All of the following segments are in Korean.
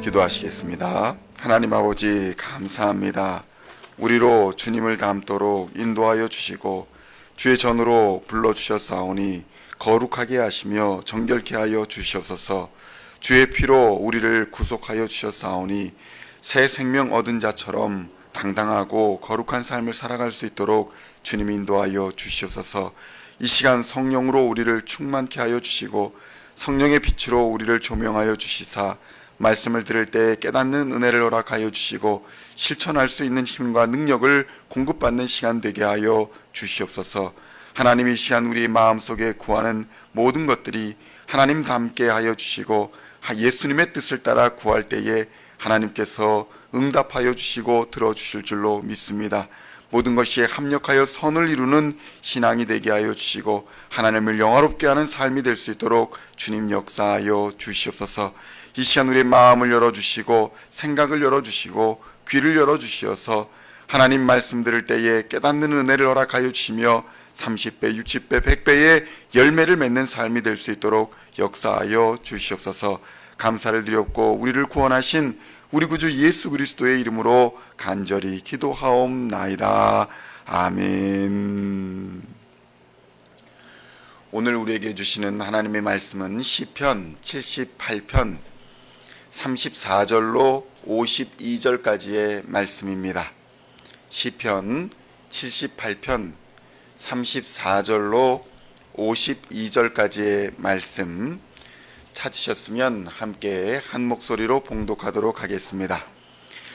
기도하시겠습니다. 하나님 아버지 감사합니다. 우리로 주님을 닮도록 인도하여 주시고 주의 전으로 불러주셨사오니 거룩하게 하시며 정결케 하여 주시옵소서. 주의 피로 우리를 구속하여 주셨사오니 새 생명 얻은 자처럼 당당하고 거룩한 삶을 살아갈 수 있도록 주님 인도하여 주시옵소서. 이 시간 성령으로 우리를 충만케 하여 주시고 성령의 빛으로 우리를 조명하여 주시사 말씀을 들을 때 깨닫는 은혜를 허락하여 주시고 실천할 수 있는 힘과 능력을 공급받는 시간 되게 하여 주시옵소서. 하나님, 이 시간 우리 마음속에 구하는 모든 것들이 하나님 닮게 하여 주시고 예수님의 뜻을 따라 구할 때에 하나님께서 응답하여 주시고 들어주실 줄로 믿습니다. 모든 것이 합력하여 선을 이루는 신앙이 되게 하여 주시고 하나님을 영화롭게 하는 삶이 될 수 있도록 주님 역사하여 주시옵소서. 이 시간 우리의 마음을 열어주시고 생각을 열어주시고 귀를 열어주시어서 하나님 말씀 들을 때에 깨닫는 은혜를 허락하여 주시며 30배, 60배, 100배의 열매를 맺는 삶이 될 수 있도록 역사하여 주시옵소서. 감사를 드렸고 우리를 구원하신 우리 구주 예수 그리스도의 이름으로 간절히 기도하옵나이다. 아멘. 오늘 우리에게 주시는 하나님의 말씀은 시편 78편 34절로 52절까지의 말씀입니다. 시편 78편 34절로 52절까지의 말씀 찾으셨으면 함께 한 목소리로 봉독하도록 하겠습니다.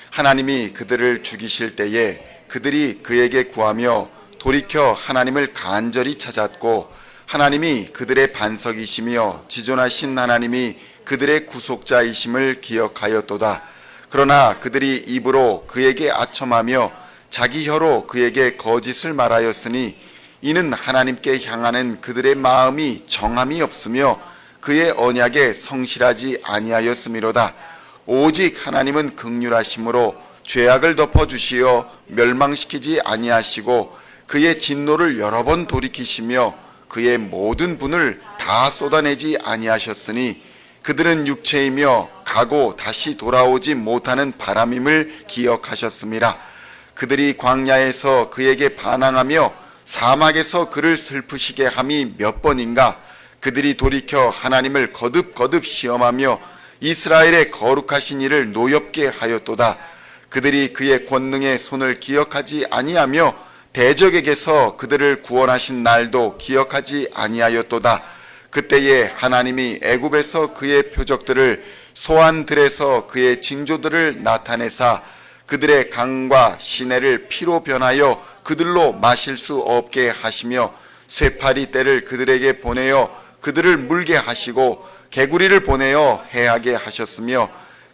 하나님이 그들을 죽이실 때에 그들이 그에게 구하며 돌이켜 하나님을 간절히 찾았고 하나님이 그들의 반석이시며 지존하신 하나님이 그들의 구속자이심을 기억하였도다. 그러나 그들이 입으로 그에게 아첨하며 자기 혀로 그에게 거짓을 말하였으니 이는 하나님께 향하는 그들의 마음이 정함이 없으며 그의 언약에 성실하지 아니하였음이로다. 오직 하나님은 긍휼하심으로 죄악을 덮어주시어 멸망시키지 아니하시고 그의 진노를 여러 번 돌이키시며 그의 모든 분을 다 쏟아내지 아니하셨으니 그들은 육체이며 가고 다시 돌아오지 못하는 바람임을 기억하셨습니다. 그들이 광야에서 그에게 반항하며 사막에서 그를 슬프시게 함이 몇 번인가. 그들이 돌이켜 하나님을 거듭거듭 시험하며 이스라엘의 거룩하신 이를 노엽게 하였도다. 그들이 그의 권능의 손을 기억하지 아니하며 대적에게서 그들을 구원하신 날도 기억하지 아니하였도다. 그때에 하나님이 애굽에서 그의 표적들을 소환들에서 그의 징조들을 나타내사 그들의 강과 시내를 피로 변하여 그들로 마실 수 없게 하시며 쇠파리 떼를 그들에게 보내어 그들을 물게 하시고 개구리를 보내어 해하게 하셨으며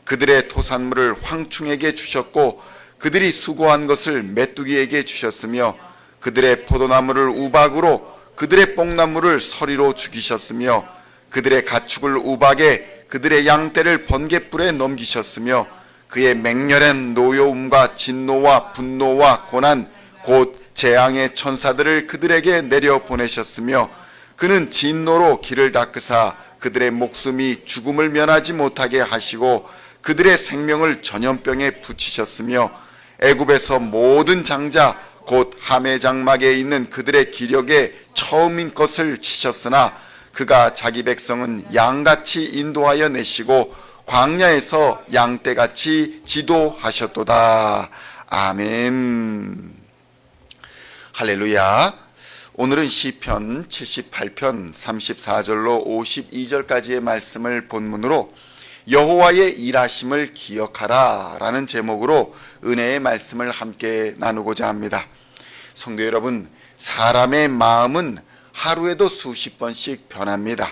그들의 토산물을 황충에게 주셨고 그들이 수고한 것을 메뚜기에게 주셨으며 그들의 포도나무를 우박으로 그들의 뽕나무를 서리로 죽이셨으며 그들의 가축을 우박에 그들의 양떼를 번갯불에 넘기셨으며 그의 맹렬한 노여움과 진노와 분노와 고난 곧 재앙의 천사들을 그들에게 내려 보내셨으며 그는 진노로 길을 닦으사 그들의 목숨이 죽음을 면하지 못하게 하시고 그들의 생명을 전염병에 붙이셨으며 애굽에서 모든 장자 곧 함의 장막에 있는 그들의 기력에 처음인 것을 치셨으나 그가 자기 백성은 양같이 인도하여 내시고 광야에서 양떼같이 지도하셨도다. 아멘. 할렐루야. 오늘은 시편 78편 34절로 52절까지의 말씀을 본문으로 여호와의 일하심을 기억하라 라는 제목으로 은혜의 말씀을 함께 나누고자 합니다. 성도 여러분, 사람의 마음은 하루에도 수십 번씩 변합니다.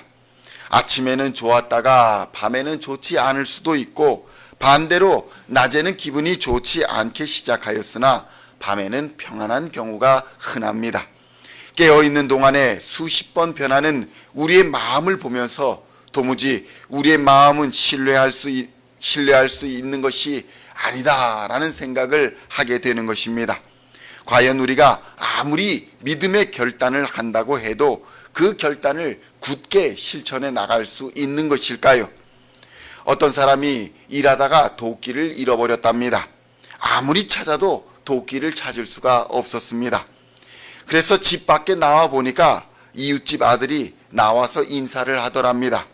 아침에는 좋았다가 밤에는 좋지 않을 수도 있고 반대로 낮에는 기분이 좋지 않게 시작하였으나 밤에는 평안한 경우가 흔합니다. 깨어있는 동안에 수십 번 변하는 우리의 마음을 보면서 도무지 우리의 마음은 신뢰할 수 있는 것이 아니다라는 생각을 하게 되는 것입니다. 과연 우리가 아무리 믿음의 결단을 한다고 해도 그 결단을 굳게 실천해 나갈 수 있는 것일까요? 어떤 사람이 일하다가 도끼를 잃어버렸답니다. 아무리 찾아도 도끼를 찾을 수가 없었습니다. 그래서 집 밖에 나와 보니까 이웃집 아들이 나와서 인사를 하더랍니다.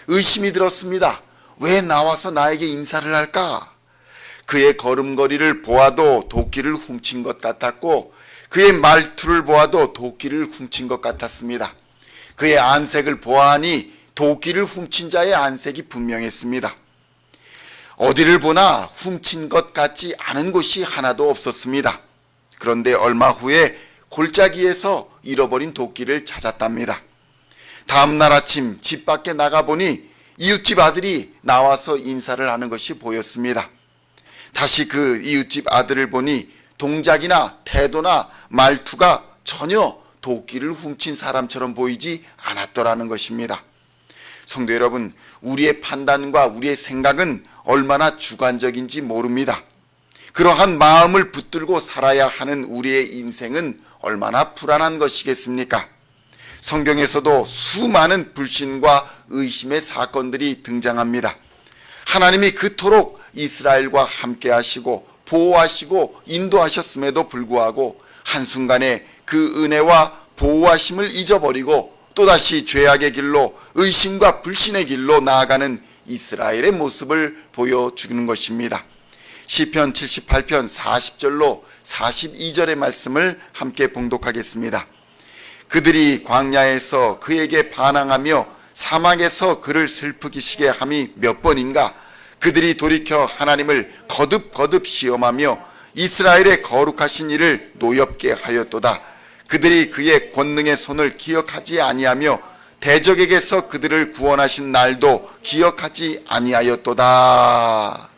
의심이 들었습니다. 왜 나와서 나에게 인사를 할까? 그의 걸음걸이를 보아도 도끼를 훔친 것 같았고 그의 말투를 보아도 도끼를 훔친 것 같았습니다. 그의 안색을 보아하니 도끼를 훔친 자의 안색이 분명했습니다. 어디를 보나 훔친 것 같지 않은 곳이 하나도 없었습니다. 그런데 얼마 후에 골짜기에서 잃어버린 도끼를 찾았답니다. 다음 날 아침 집 밖에 나가보니 이웃집 아들이 나와서 인사를 하는 것이 보였습니다. 다시 그 이웃집 아들을 보니 동작이나 태도나 말투가 전혀 도끼를 훔친 사람처럼 보이지 않았더라는 것입니다. 성도 여러분, 우리의 판단과 우리의 생각은 얼마나 주관적인지 모릅니다. 그러한 마음을 붙들고 살아야 하는 우리의 인생은 얼마나 불안한 것이겠습니까? 성경에서도 수많은 불신과 의심의 사건들이 등장합니다. 하나님이 그토록 이스라엘과 함께 하시고 보호하시고 인도하셨음에도 불구하고 한순간에 그 은혜와 보호하심을 잊어버리고 또다시 죄악의 길로 의심과 불신의 길로 나아가는 이스라엘의 모습을 보여주는 것입니다. 시편 78편 40절로 42절의 말씀을 함께 봉독하겠습니다. 그들이 광야에서 그에게 반항하며 사막에서 그를 슬프시게 함이 몇 번인가? 그들이 돌이켜 하나님을 거듭 시험하며 이스라엘의 거룩하신 이를 노엽게 하였도다. 그들이 그의 권능의 손을 기억하지 아니하며 대적에게서 그들을 구원하신 날도 기억하지 아니하였도다.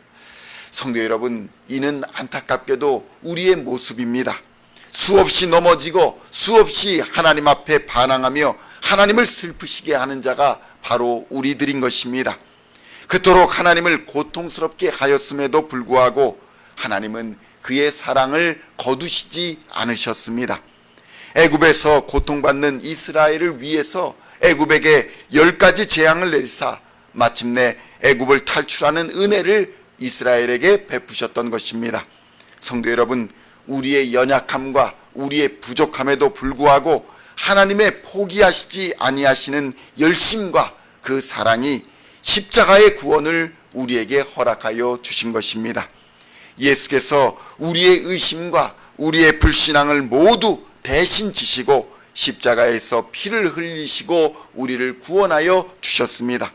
성도 여러분, 이는 안타깝게도 우리의 모습입니다. 수없이 넘어지고 수없이 하나님 앞에 반항하며 하나님을 슬프시게 하는 자가 바로 우리들인 것입니다. 그토록 하나님을 고통스럽게 하였음에도 불구하고 하나님은 그의 사랑을 거두시지 않으셨습니다. 애굽에서 고통받는 이스라엘을 위해서 애굽에게 10가지 재앙을 내리사 마침내 애굽을 탈출하는 은혜를 이스라엘에게 베푸셨던 것입니다. 성도 여러분, 우리의 연약함과 우리의 부족함에도 불구하고 하나님의 포기하시지 아니하시는 열심과 그 사랑이 십자가의 구원을 우리에게 허락하여 주신 것입니다. 예수께서 우리의 의심과 우리의 불신앙을 모두 대신 지시고 십자가에서 피를 흘리시고 우리를 구원하여 주셨습니다.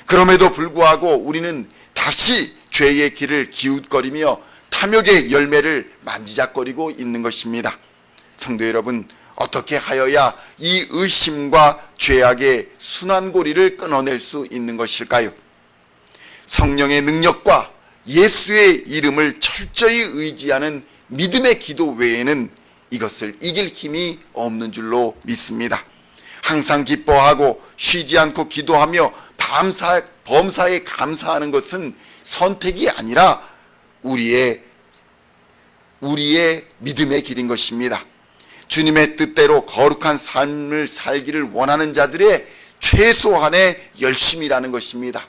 그럼에도 불구하고 우리는 다시 죄의 길을 기웃거리며 탐욕의 열매를 만지작거리고 있는 것입니다. 성도 여러분, 어떻게 하여야 이 의심과 죄악의 순환고리를 끊어낼 수 있는 것일까요? 성령의 능력과 예수의 이름을 철저히 의지하는 믿음의 기도 외에는 이것을 이길 힘이 없는 줄로 믿습니다. 항상 기뻐하고 쉬지 않고 기도하며 범사에 감사하는 것은 선택이 아니라 우리의 믿음의 길인 것입니다. 주님의 뜻대로 거룩한 삶을 살기를 원하는 자들의 최소한의 열심이라는 것입니다.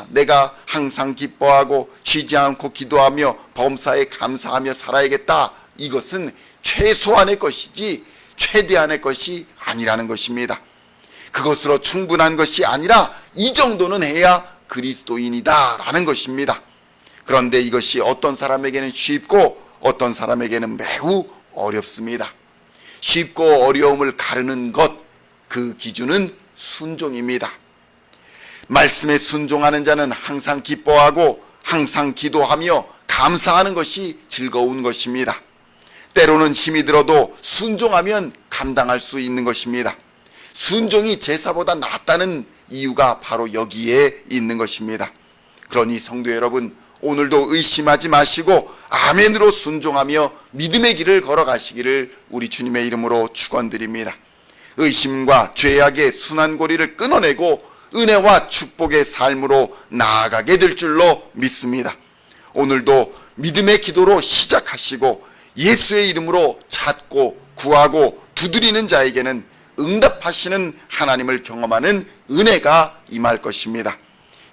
내가 항상 기뻐하고 쉬지 않고 기도하며 범사에 감사하며 살아야겠다. 이것은 최소한의 것이지 최대한의 것이 아니라는 것입니다. 그것으로 충분한 것이 아니라 이 정도는 해야 그리스도인이다 라는 것입니다. 그런데 이것이 어떤 사람에게는 쉽고 어떤 사람에게는 매우 어렵습니다. 쉽고 어려움을 가르는 것, 그 기준은 순종입니다. 말씀에 순종하는 자는 항상 기뻐하고 항상 기도하며 감사하는 것이 즐거운 것입니다. 때로는 힘이 들어도 순종하면 감당할 수 있는 것입니다. 순종이 제사보다 낫다는 이유가 바로 여기에 있는 것입니다. 그러니 성도 여러분, 오늘도 의심하지 마시고 아멘으로 순종하며 믿음의 길을 걸어가시기를 우리 주님의 이름으로 축원드립니다. 의심과 죄악의 순환고리를 끊어내고 은혜와 축복의 삶으로 나아가게 될 줄로 믿습니다. 오늘도 믿음의 기도로 시작하시고 예수의 이름으로 찾고 구하고 두드리는 자에게는 응답하시는 하나님을 경험하는 은혜가 임할 것입니다.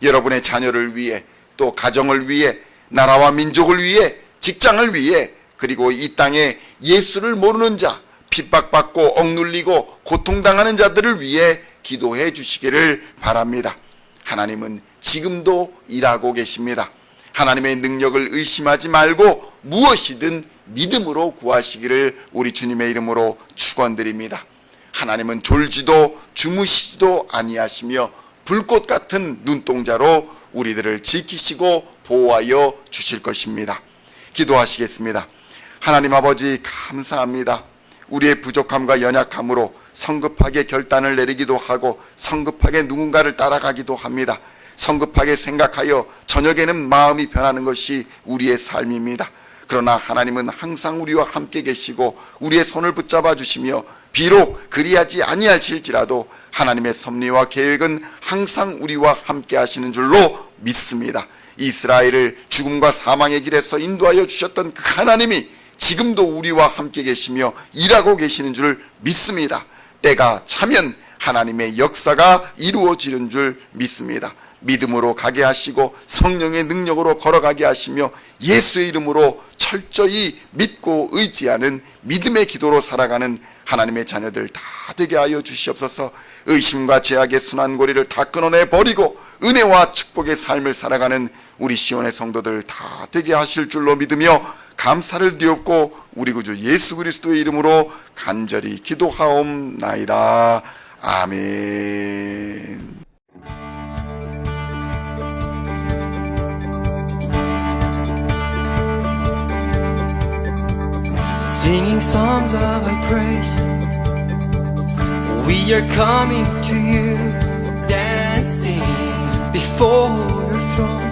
여러분의 자녀를 위해, 또 가정을 위해, 나라와 민족을 위해, 직장을 위해, 그리고 이 땅에 예수를 모르는 자, 핍박받고 억눌리고 고통당하는 자들을 위해 기도해 주시기를 바랍니다. 하나님은 지금도 일하고 계십니다. 하나님의 능력을 의심하지 말고 무엇이든 믿음으로 구하시기를 우리 주님의 이름으로 축원드립니다. 하나님은 졸지도 주무시지도 아니하시며 불꽃 같은 눈동자로 우리들을 지키시고 보호하여 주실 것입니다. 기도하시겠습니다. 하나님 아버지, 감사합니다. 우리의 부족함과 연약함으로 성급하게 결단을 내리기도 하고 성급하게 누군가를 따라가기도 합니다. 성급하게 생각하여 저녁에는 마음이 변하는 것이 우리의 삶입니다. 그러나 하나님은 항상 우리와 함께 계시고 우리의 손을 붙잡아 주시며 비록 그리하지 아니하실지라도 하나님의 섭리와 계획은 항상 우리와 함께 하시는 줄로 믿습니다. 이스라엘을 죽음과 사망의 길에서 인도하여 주셨던 그 하나님이 지금도 우리와 함께 계시며 일하고 계시는 줄 믿습니다. 때가 차면 하나님의 역사가 이루어지는 줄 믿습니다. 믿음으로 가게 하시고 성령의 능력으로 걸어가게 하시며 예수의 이름으로 철저히 믿고 의지하는 믿음의 기도로 살아가는 하나님의 자녀들 다 되게 하여 주시옵소서. 의심과 죄악의 순환고리를 다 끊어내 버리고 은혜와 축복의 삶을 살아가는 우리 시온의 성도들 다 되게 하실 줄로 믿으며 감사를 드렸고 우리 구주 예수 그리스도의 이름으로 간절히 기도하옵나이다. 아멘. Singing songs of thy praise, we are coming to you, dancing before your throne.